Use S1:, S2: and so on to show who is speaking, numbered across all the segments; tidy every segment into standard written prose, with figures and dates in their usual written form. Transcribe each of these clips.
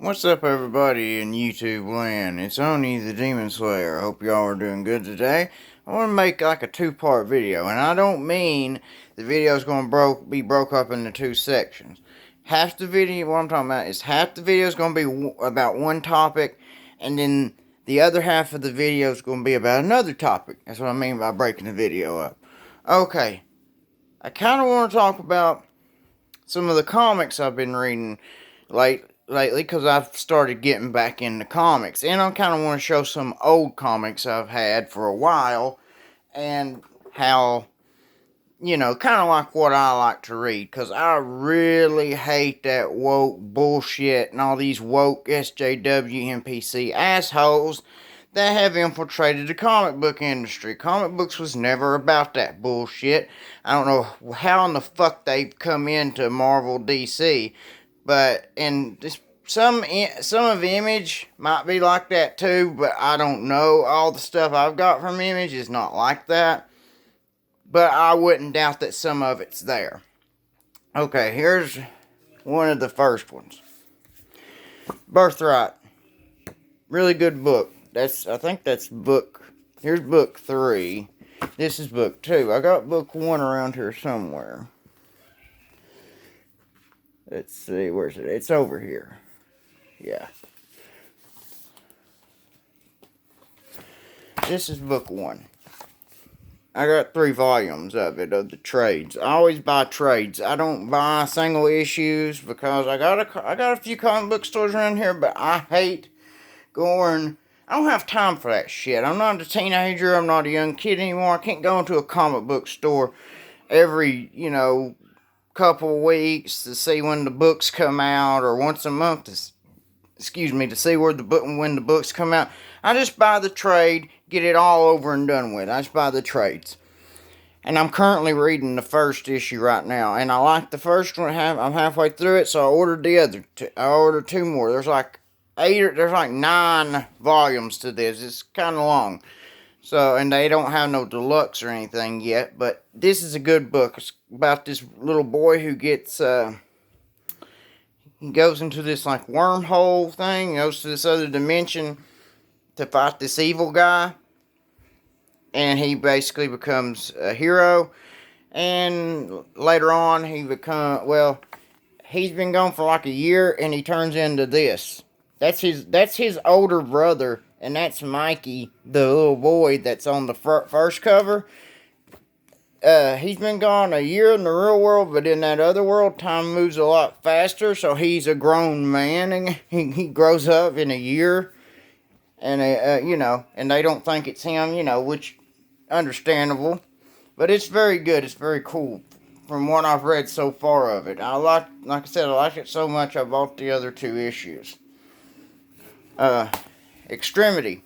S1: What's up, everybody in YouTube land? It's Oni the Demon Slayer. I hope y'all are doing good today. I want to make like a two-part video, and I don't mean the video is going to be broke up into two sections. Half the video, what I'm talking about is half the video is going to be about one topic, and then the other half of the video is going to be about another topic. That's what I mean by breaking the video up. Okay, I kind of want to talk about some of the comics I've been reading lately because I've started getting back into comics, and I kind of want to show some old comics I've had for a while and how, kind of like what I like to read, because I really hate that woke bullshit and all these woke SJW NPC assholes that have infiltrated the comic book industry. Comic books was never about that bullshit. I don't know how in the fuck they've come into Marvel DC, but some of Image might be like that too, but I don't know. All the stuff I've got from Image is not like that, but I wouldn't doubt that some of it's there. Okay, here's one of the first ones. Birthright. Really good book. I think that's book. Here's book 3. This is book 2. I got book 1 around here somewhere. Let's see, where's it? It's over here. Yeah. This is book 1. I got 3 volumes of it, of the trades. I always buy trades. I don't buy single issues because I got a few comic book stores around here, but I hate going. I don't have time for that shit. I'm not a teenager. I'm not a young kid anymore. I can't go into a comic book store every, couple of weeks to see when the books come out, or once a month to see when the books come out. I just buy the trade, get it all over and done with. I just buy the trades. And I'm currently reading the first issue right now, and I like the first one. I'm halfway through it, so I ordered the other two. I ordered 2 more. There's like 9 volumes to this. It's kind of long. So, and they don't have no deluxe or anything yet, but this is a good book. It's about this little boy who gets, he goes into this like wormhole thing, goes to this other dimension to fight this evil guy, and he basically becomes a hero, and later on he's been gone for like a year, and he turns into this. That's his older brother, and that's Mikey, the little boy that's on the first cover. He's been gone a year in the real world, but in that other world, time moves a lot faster, so he's a grown man, and he grows up in a year, and, and they don't think it's him, which, understandable, but it's very good, it's very cool, from what I've read so far of it. Like I said, I like it so much, I bought the other 2 issues. Extremity.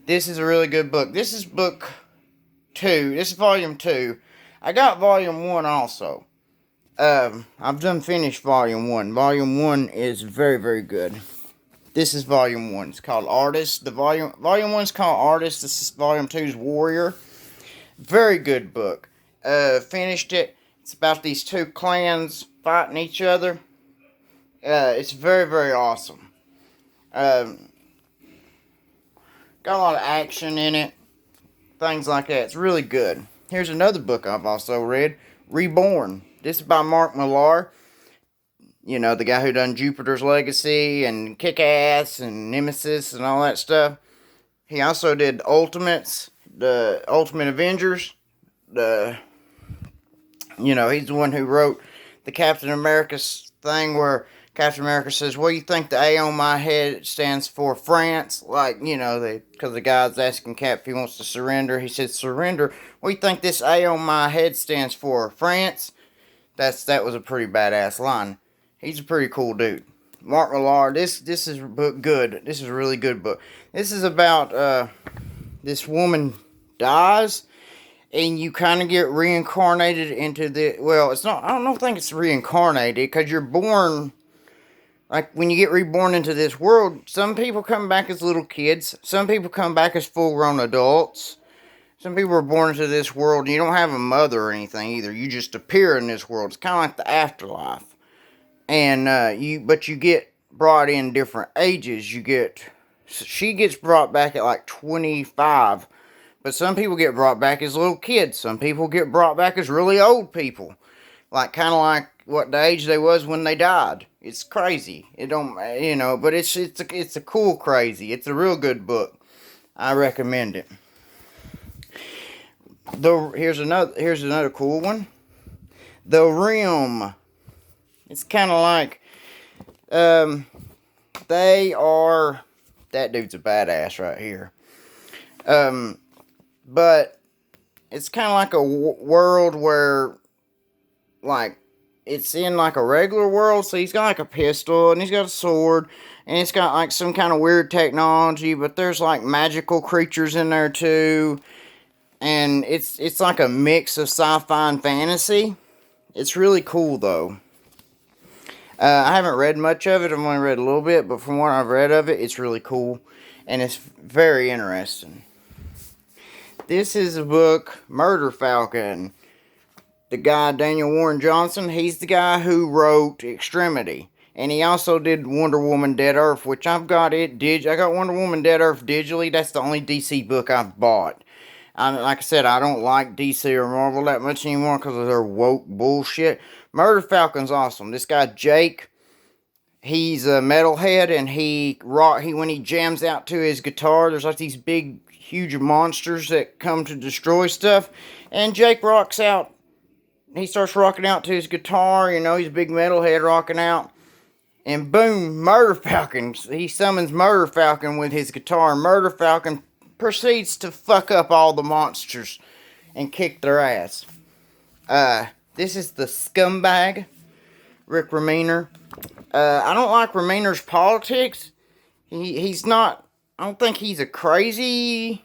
S1: This is a really good book. This is book 2. This is volume 2. I got volume 1 also. I've done finished volume 1. Volume 1 is very, very good. This is volume 1. It's called Artist. Volume 1 is called Artist. This is volume 2's Warrior. Very good book. Finished it. It's about these 2 clans fighting each other. It's very, very awesome. Got a lot of action in it. Things like that. It's really good. Here's another book I've also read. Reborn. This is by Mark Millar. The guy who done Jupiter's Legacy and Kick-Ass and Nemesis and all that stuff. He also did Ultimates. The Ultimate Avengers. He's the one who wrote the Captain America thing where Captain America says, "What do you think the A on my head stands for? France." Like, because the guy's asking Cap if he wants to surrender. He says, "Surrender. What do you think this A on my head stands for? France." That was a pretty badass line. He's a pretty cool dude. Mark Millar. This is book good. This is a really good book. This is about this woman dies, and you kind of get reincarnated into the. Well, it's not. I don't think it's reincarnated, because you're born. Like, when you get reborn into this world, some people come back as little kids. Some people come back as full-grown adults. Some people are born into this world and you don't have a mother or anything either. You just appear in this world. It's kind of like the afterlife. and but you get brought in different ages. She gets brought back at like 25, but some people get brought back as little kids. Some people get brought back as really old people, like kind of like what the age they was when they died. It's crazy. It don't, but it's a cool crazy. It's a real good book. I recommend it. Here's another cool one. The Rim. It's kind of like they are. That dude's a badass right here. But it's kind of like a world where, like, it's in like a regular world. So he's got like a pistol and he's got a sword and it's got like some kind of weird technology, but there's like magical creatures in there too. And it's like a mix of sci-fi and fantasy. It's really cool though. I haven't read much of it. I've only read a little bit, but from what I've read of it, it's really cool and it's very interesting. This is a book, Murder Falcon. The guy, Daniel Warren Johnson, he's the guy who wrote Extremity. And he also did Wonder Woman Dead Earth, which I've got it. I got Wonder Woman Dead Earth digitally. That's the only DC book I've bought. Like I said, I don't like DC or Marvel that much anymore because of their woke bullshit. Murder Falcon's awesome. This guy, Jake, he's a metalhead, and when he jams out to his guitar, there's like these big, huge monsters that come to destroy stuff. And Jake rocks out. He starts rocking out to his guitar, he's a big metalhead rocking out. And boom, Murder Falcon. He summons Murder Falcon with his guitar. Murder Falcon proceeds to fuck up all the monsters and kick their ass. This is the Scumbag, Rick Remender. I don't like Remender's politics. He's not, I don't think he's a crazy...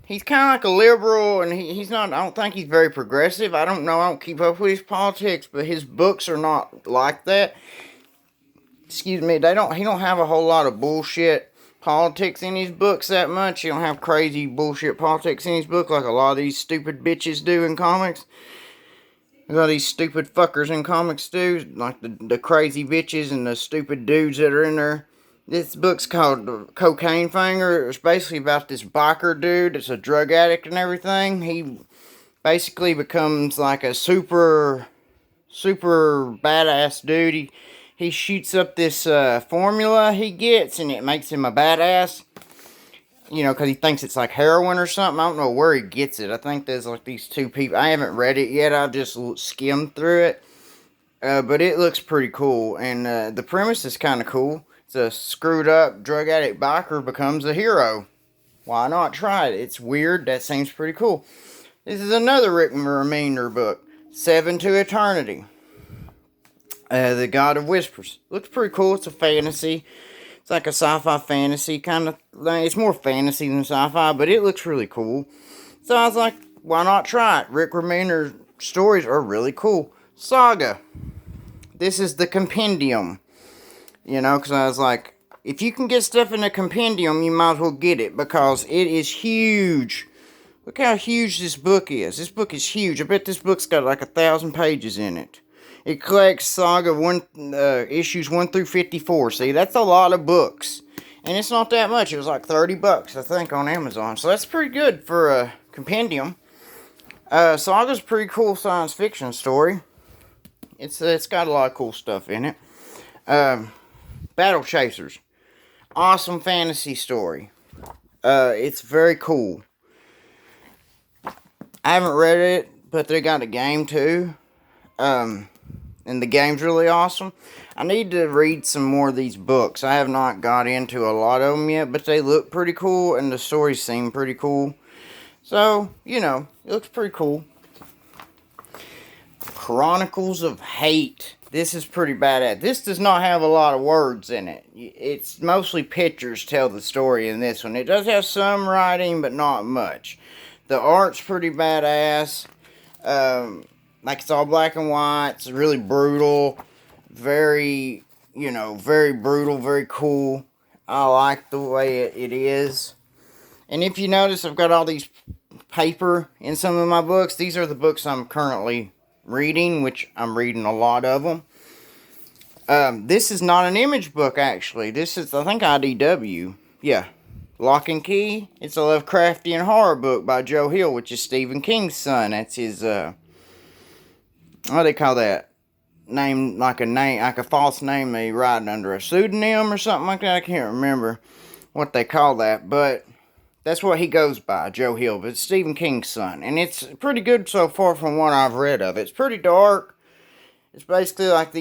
S1: He's kind of like a liberal, and he's not, I don't think he's very progressive. I don't know, I don't keep up with his politics, but his books are not like that. Excuse me, he don't have a whole lot of bullshit politics in his books that much. He don't have crazy bullshit politics in his book like a lot of these stupid bitches do in comics. A lot of these stupid fuckers in comics do, like the crazy bitches and the stupid dudes that are in there. This book's called Cocaine Finger. It's basically about this biker dude that's a drug addict and everything. He basically becomes like a super badass dude. He shoots up this formula he gets, and it makes him a badass. Because he thinks it's like heroin or something. I don't know where he gets it. I think there's like these two people. I haven't read it yet. I've just skimmed through it. But it looks pretty cool. And the premise is kind of cool. It's a screwed up drug addict biker becomes a hero. Why not try it? It's weird. That seems pretty cool. This is another Rick Remender book. Seven to Eternity. The God of Whispers. Looks pretty cool. It's a fantasy. It's like a sci-fi fantasy kind of thing. It's more fantasy than sci-fi, but it looks really cool. So I was like, why not try it? Rick Remender's stories are really cool. Saga. This is the compendium. Because I was like, if you can get stuff in a compendium, you might as well get it, because it is huge. Look how huge this book is. This book is huge. I bet this book's got like 1,000 pages in it. It collects Saga issues 1 through 54. See, that's a lot of books. And it's not that much. It was like $30, I think, on Amazon. So that's pretty good for a compendium. Saga's a pretty cool science fiction story. It's got a lot of cool stuff in it. Battle Chasers. Awesome fantasy story. It's very cool. I haven't read it, but they got a game too. And the game's really awesome. I need to read some more of these books. I have not got into a lot of them yet, but they look pretty cool and the stories seem pretty cool. So, it looks pretty cool. Chronicles of Hate. This is pretty badass. This does not have a lot of words in it. It's mostly pictures tell the story in this one. It does have some writing, but not much. The art's pretty badass. Like, it's all black and white. It's really brutal. Very, very brutal, very cool. I like the way it is. And if you notice, I've got all these paper in some of my books. These are the books I'm currently reading, which I'm reading a lot of them. This is not an Image book, actually. This is, I think, IDW. Yeah. Lock and Key. It's a Lovecraftian horror book by Joe Hill, which is Stephen King's son. That's his, what do they call that? Name, like a false name they write under a pseudonym or something like that. I can't remember what they call that, but that's what he goes by, Joe Hill. But it's Stephen King's son, and it's pretty good so far from what I've read of it. It's pretty dark. It's basically like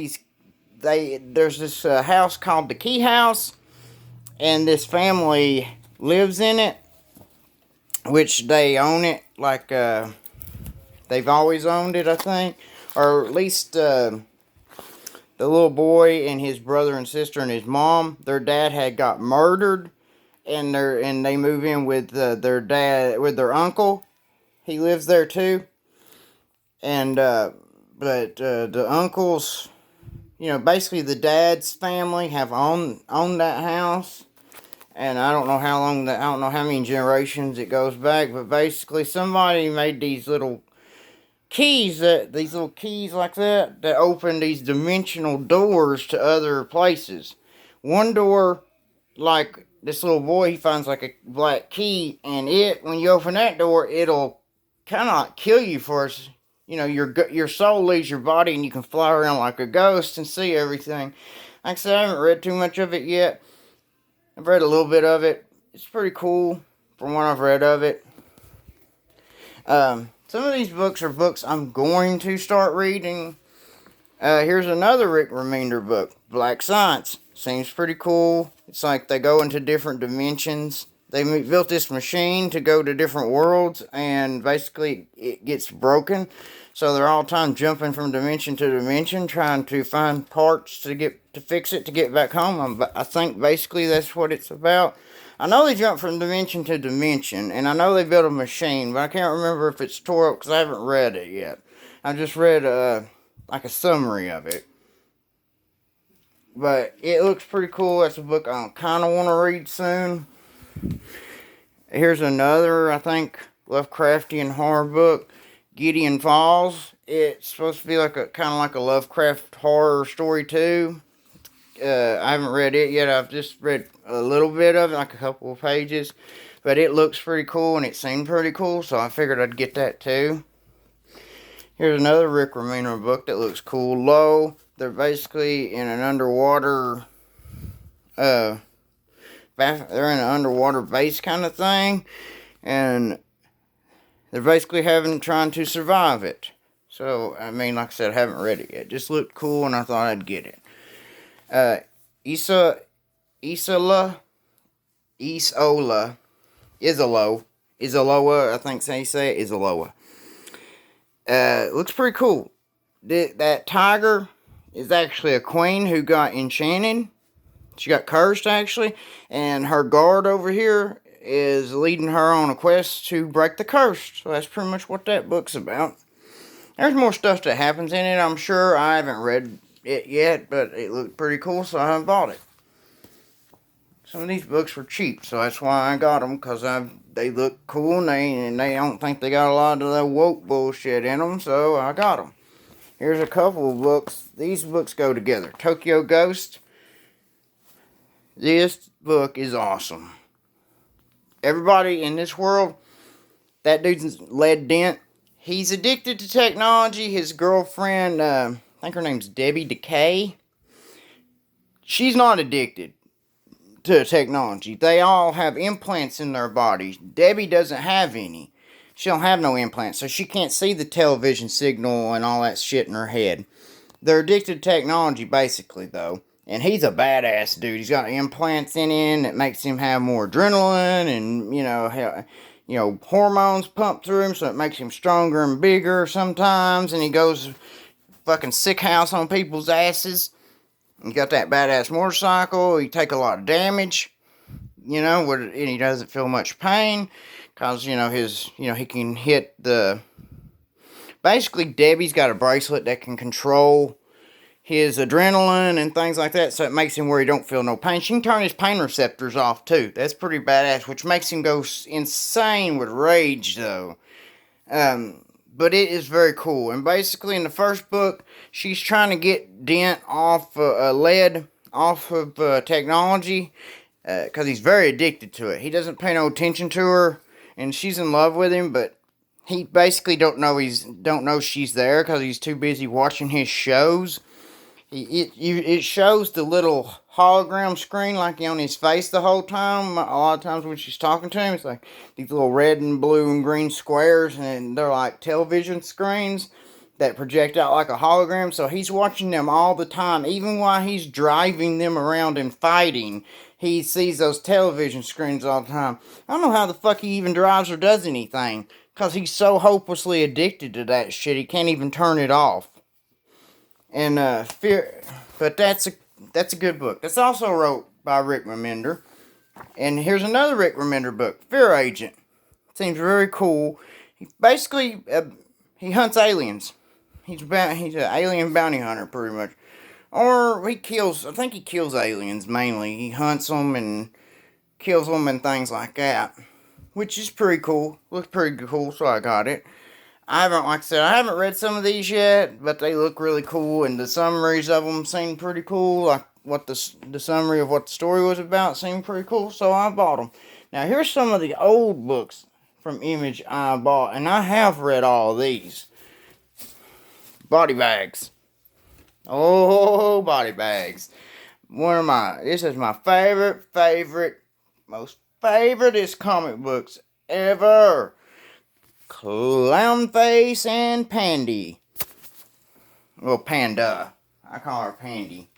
S1: there's this house called the Key House, and this family lives in it, which they own it, like, they've always owned it, I think, or at least, the little boy and his brother and sister and his mom, their dad had got murdered, and they move in with their dad, with their uncle. He lives there too. And but the uncles, basically the dad's family have owned that house, and I don't know how long I don't know how many generations it goes back, but basically somebody made these little keys like that open these dimensional doors to other places. One door, like this little boy, he finds like a black key, and when you open that door, it'll kind of like kill you for us. Your soul leaves your body, and you can fly around like a ghost and see everything. Like I said, I haven't read too much of it yet. I've read a little bit of it. It's pretty cool from what I've read of it. Some of these books are books I'm going to start reading. Here's another Rick Remender book, Black Science. Seems pretty cool. It's like they go into different dimensions. They built this machine to go to different worlds, and basically it gets broken. So they're all the time jumping from dimension to dimension, trying to find parts to fix it to get back home. I think basically that's what it's about. I know they jump from dimension to dimension, and I know they built a machine, but I can't remember if it's tore up because I haven't read it yet. I just read like a summary of it. But it looks pretty cool. That's a book I kind of want to read soon. Here's another, I think, Lovecraftian horror book, Gideon Falls. It's supposed to be like kind of like a Lovecraft horror story too. I haven't read it yet. I've just read a little bit of it, like a couple of pages. But it looks pretty cool, and it seemed pretty cool, so I figured I'd get that too. Here's another Rick Remender book that looks cool, Low. They're basically in an underwater, they're in an underwater base kind of thing, and they're basically trying to survive it. So, I mean, like I said, I haven't read it yet. It just looked cool, and I thought I'd get it. Isola, Isoloa, I think they say it, Isoloa. Looks pretty cool. That tiger is actually a queen who got enchanted. She got cursed, actually, and her guard over here is leading her on a quest to break the curse. So that's pretty much what that book's about. There's more stuff that happens in it, I'm sure. I haven't read it yet, but it looked pretty cool, so I bought it. Some of these books were cheap, so that's why I got them, because they look cool, and they don't think they got a lot of that woke bullshit in them, so I got them. Here's a couple of books. These books go together. Tokyo Ghost. This book is awesome. Everybody in this world, that dude's Led Dent. He's addicted to technology. His girlfriend, I think her name's Debbie Decay. She's not addicted to technology. They all have implants in their bodies. Debbie doesn't have any. She don't have no implants, so she can't see the television signal and all that shit in her head. They're addicted to technology, basically, though. And he's a badass dude. He's got implants in him that makes him have more adrenaline and, hormones pumped through him, so it makes him stronger and bigger sometimes. And he goes fucking sick house on people's asses. He got that badass motorcycle. He take a lot of damage, and he doesn't feel much pain. Because, he can hit basically, Debbie's got a bracelet that can control his adrenaline and things like that, so it makes him where he don't feel no pain. She can turn his pain receptors off, too. That's pretty badass, which makes him go insane with rage, though. but it is very cool. And basically, in the first book, she's trying to get Dent off lead, off of technology, because he's very addicted to it. He doesn't pay no attention to her, and she's in love with him, but he basically don't know she's there because he's too busy watching his shows. It shows the little hologram screen like on his face the whole time. A lot of times when she's talking to him, it's like these little red and blue and green squares, and they're like television screens that project out like a hologram. So he's watching them all the time, even while he's driving them around and fighting. He sees those television screens all the time. I don't know how the fuck he even drives or does anything, because he's so hopelessly addicted to that shit, he can't even turn it off. And but that's a good book. That's also wrote by Rick Remender. And here's another Rick Remender book, Fear Agent. Seems very cool. He basically he hunts aliens. He's an alien bounty hunter, pretty much. Or he kills. I think he kills aliens mainly. He hunts them and kills them and things like that, which is pretty cool. Looks pretty cool, so I got it. Like I said, I haven't read some of these yet, but they look really cool, and the summaries of them seem pretty cool. Like what the summary of what the story was about seemed pretty cool, so I bought them. Now here's some of the old books from Image I bought, and I have read all of these. Body Bags. Oh, Body Bags. This is my most favoriteest comic books ever. Clownface and Pandy. Well, Panda. I call her Pandy.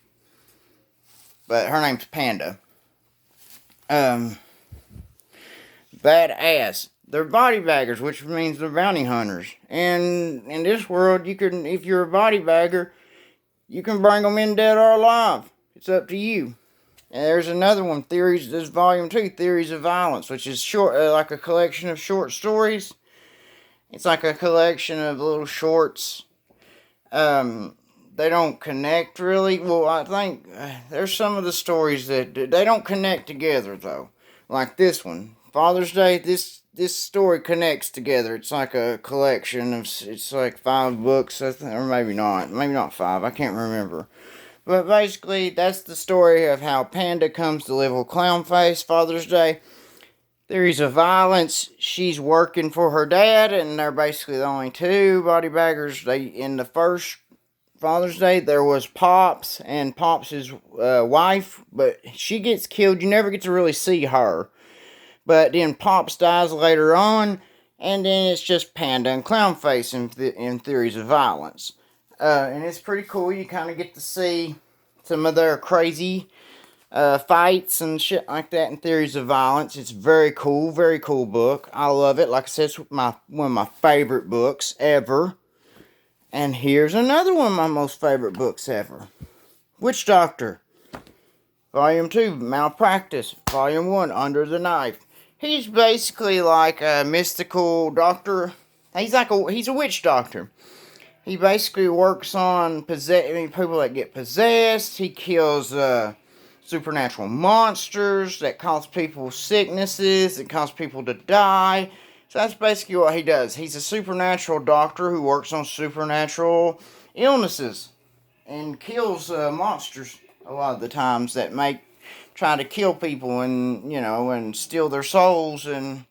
S1: But her name's Panda. Badass. They're body baggers, which means they're bounty hunters. And in this world, if you're a body bagger, you can bring them in dead or alive. It's up to you. And there's another one, there's volume 2, Theories of Violence, which is like a collection of short stories. It's like a collection of little shorts. They don't connect really. Well, I think there's some of the stories that they don't connect together though. Like this one, Father's Day. This story connects together. It's like a collection of. It's like 5 books, or maybe not. Maybe not 5. I can't remember. But basically, that's the story of how Panda comes to live with Clownface. Father's Day. Theories of Violence. She's working for her dad, and they're basically the only 2 body baggers. In the first Father's Day, there was Pops and Pops' wife, but she gets killed. You never get to really see her. But then Pops dies later on, and then it's just Panda and Clownface in Theories of Violence. And it's pretty cool. You kind of get to see some of their crazy fights and shit like that in Theories of Violence. It's very cool book. I love it. Like I said, it's one of my favorite books ever. And here's another one of my most favorite books ever. Witch Doctor. Volume 2, Malpractice. Volume 1, Under the Knife. He's basically like a mystical doctor. He's a witch doctor. He basically works on people that get possessed. He kills supernatural monsters that cause people sicknesses, that cause people to die. So that's basically what he does. He's a supernatural doctor who works on supernatural illnesses and kills monsters a lot of the times that try to kill people and steal their souls and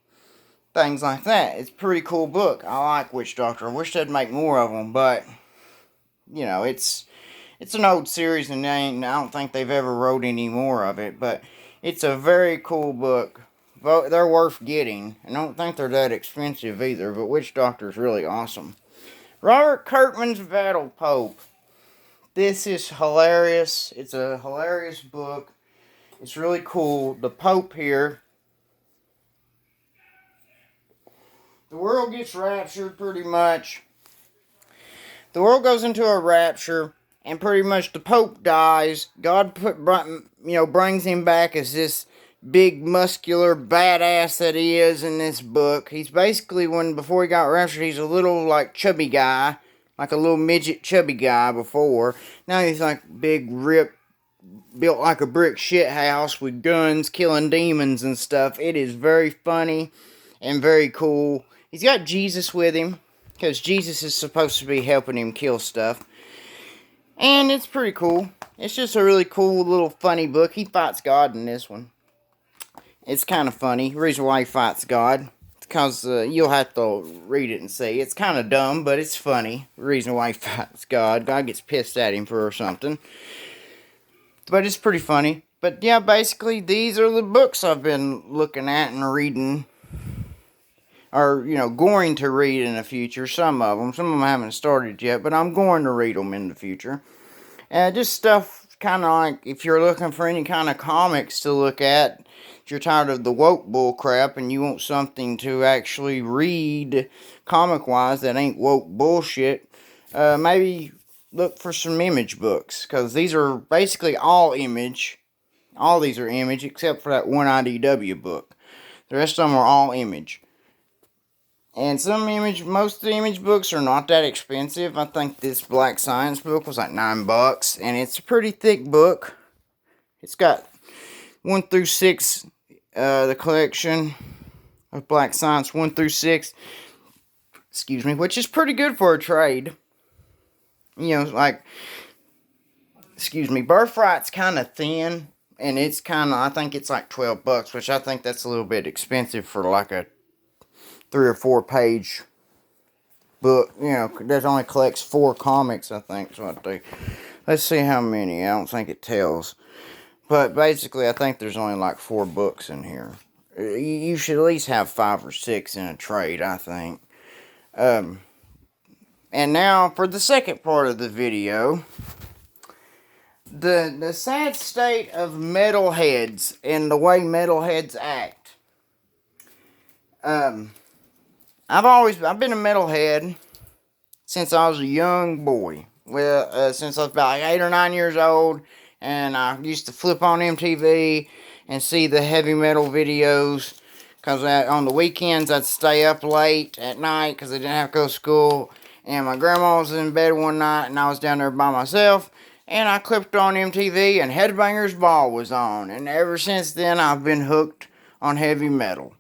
S1: things like that. It's a pretty cool book. I like Witch Doctor. I wish they'd make more of them, but it's an old series, and I don't think they've ever wrote any more of it. But it's a very cool book. They're worth getting. I don't think they're that expensive either. But Witch Doctor is really awesome. Robert Kirkman's Battle Pope. This is hilarious. It's a hilarious book. It's really cool. The Pope here. The world gets raptured pretty much. The world goes into a rapture, and pretty much the Pope dies. God brings him back as this big, muscular badass that he is in this book. He's basically, before he got raptured, he's a little like chubby guy, like a little midget chubby guy before. Now he's like big, ripped, built like a brick shit house with guns, killing demons and stuff. It is very funny and very cool. He's got Jesus with him. because Jesus is supposed to be helping him kill stuff. And it's pretty cool. It's just a really cool little funny book. He fights God in this one. It's kind of funny. The reason why he fights God, because you'll have to read it and see. It's kind of dumb, but it's funny. The reason why he fights God. God gets pissed at him for something. But it's pretty funny. But yeah, basically, these are the books I've been looking at and reading. Or, going to read in the future. Some of them. Some of them I haven't started yet, but I'm going to read them in the future. Just stuff kind of like, if you're looking for any kind of comics to look at, if you're tired of the woke bull crap and you want something to actually read comic-wise that ain't woke bullshit, maybe look for some Image books, because these are basically all Image. All these are Image, except for that one IDW book. The rest of them are all Image. And most of the Image books are not that expensive. I think this Black Science book was like $9, and it's a pretty thick book. It's got 1 through 6, the collection of Black Science 1 through 6, which is pretty good for a trade. Birthright's kind of thin, and it's I think it's like $12, which I think that's a little bit expensive for like a 3 or 4 page book. That only collects 4 comics, I think. Let's see how many. I don't think it tells. But basically, I think there's only like 4 books in here. You should at least have 5 or 6 in a trade, I think. And now for the second part of the video. The sad state of metalheads and the way metalheads act. I've been a metalhead since I was a young boy. Well, since I was about like 8 or 9 years old, and I used to flip on MTV and see the heavy metal videos, because on the weekends I'd stay up late at night because I didn't have to go to school, and my grandma was in bed one night and I was down there by myself, and I clipped on MTV and Headbangers Ball was on, and ever since then I've been hooked on heavy metal.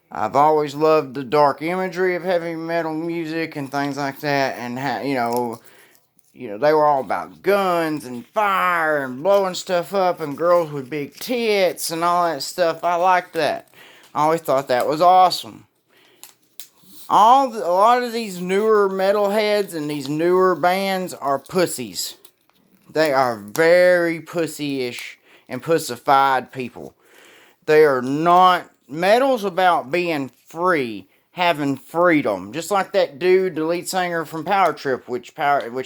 S1: I've always loved the dark imagery of heavy metal music and things like that, and they were all about guns and fire and blowing stuff up and girls with big tits and all that stuff. I liked that. I always thought that was awesome. A lot of these newer metalheads and these newer bands are pussies. They are very pussy-ish and pussified people. They are not. Metal's about being free, having freedom. Just like that dude, the lead singer from Power Trip, which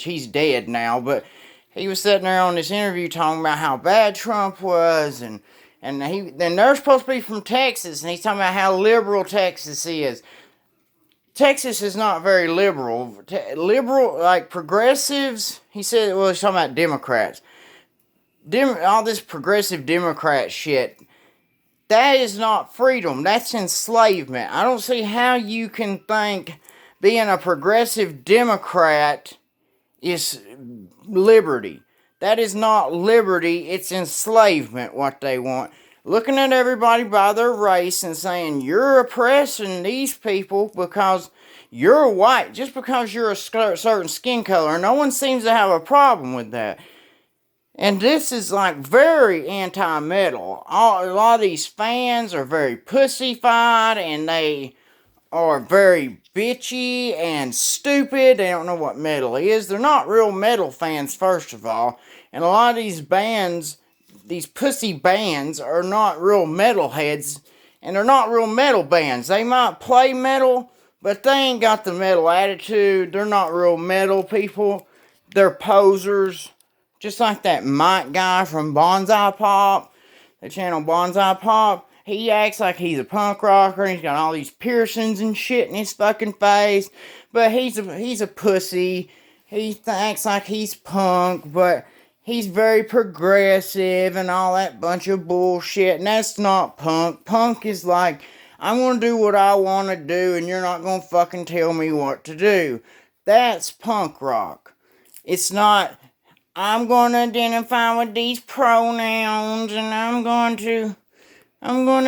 S1: he's dead now, but he was sitting there on this interview talking about how bad Trump was, and they're supposed to be from Texas, and he's talking about how liberal Texas is. Texas is not very liberal. Liberal, like progressives, he said, well, he's talking about Democrats. All this progressive Democrat shit. That is not freedom. That's enslavement. I don't see how you can think being a progressive Democrat is liberty. That is not liberty. It's enslavement, what they want. Looking at everybody by their race and saying, you're oppressing these people because you're white. Just because you're a certain skin color. No one seems to have a problem with that. And this is like very anti-metal. A lot of these fans are very pussified, and they are very bitchy and stupid. They don't know what metal is. They're not real metal fans, first of all. And a lot of these bands, these pussy bands, are not real metalheads, and they're not real metal bands. They might play metal, but they ain't got the metal attitude. They're not real metal people. They're posers. Just like that Mike guy from Bonsai Pop, the channel Bonsai Pop. He acts like he's a punk rocker, and he's got all these piercings and shit in his fucking face. But he's a pussy. He acts like he's punk, but he's very progressive and all that bunch of bullshit. And that's not punk. Punk is like, I'm gonna do what I want to do, and you're not gonna fucking tell me what to do. That's punk rock. It's not, I'm going to identify with these pronouns, and I'm going to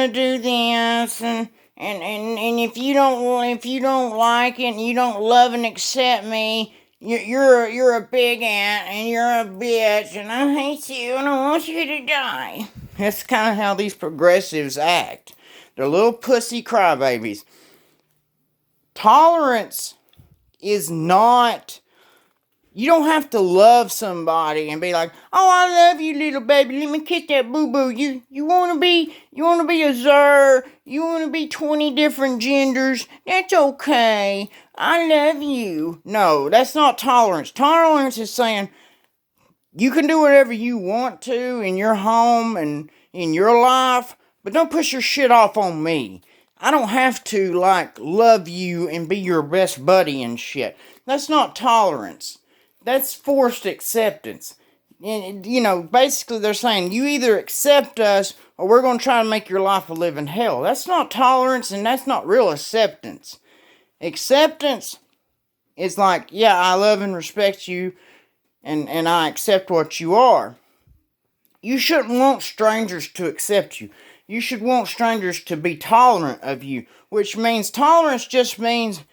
S1: do this, and And if you don't like it and you don't love and accept me, you're a big ant and you're a bitch and I hate you and I want you to die. That's kind of how these progressives act. They're little pussy crybabies. Tolerance is not. You don't have to love somebody and be like, "Oh, I love you, little baby. Let me kiss that boo boo." You wanna be a zer. You wanna be 20 different genders. That's okay. I love you. No, that's not tolerance. Tolerance is saying you can do whatever you want to in your home and in your life, but don't push your shit off on me. I don't have to love you and be your best buddy and shit. That's not tolerance. That's forced acceptance. And, basically they're saying you either accept us or we're going to try to make your life a living hell. That's not tolerance and that's not real acceptance. Acceptance is like, yeah, I love and respect you and I accept what you are. You shouldn't want strangers to accept you. You should want strangers to be tolerant of you, which means tolerance just means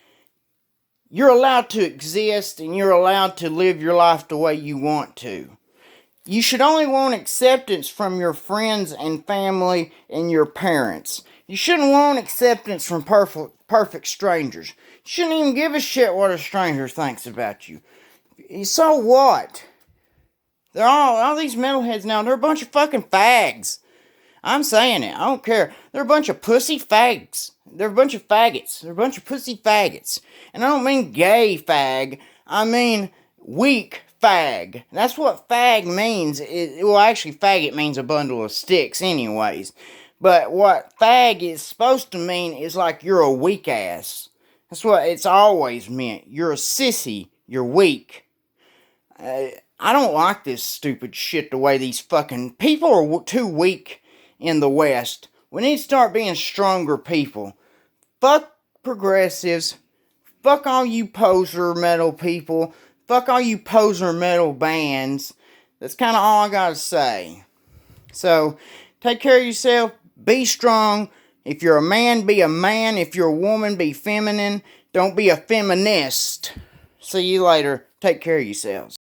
S1: you're allowed to exist and you're allowed to live your life the way you want to. You should only want acceptance from your friends and family and your parents. You shouldn't want acceptance from perfect strangers. You shouldn't even give a shit what a stranger thinks about you. So what? They're all these metalheads now, they're a bunch of fucking fags. I'm saying it. I don't care. They're a bunch of pussy fags. They're a bunch of faggots. They're a bunch of pussy faggots. And I don't mean gay fag. I mean weak fag. That's what fag means. Actually, faggot means a bundle of sticks anyways. But what fag is supposed to mean is like you're a weak ass. That's what it's always meant. You're a sissy. You're weak. I don't like this stupid shit the way these fucking people are too weak in the West. We need to start being stronger people. Fuck progressives. Fuck all you poser metal people. Fuck all you poser metal bands. That's kind of all I gotta say. So, take care of yourself. Be strong. If you're a man, be a man. If you're a woman, be feminine. Don't be a feminist. See you later. Take care of yourselves.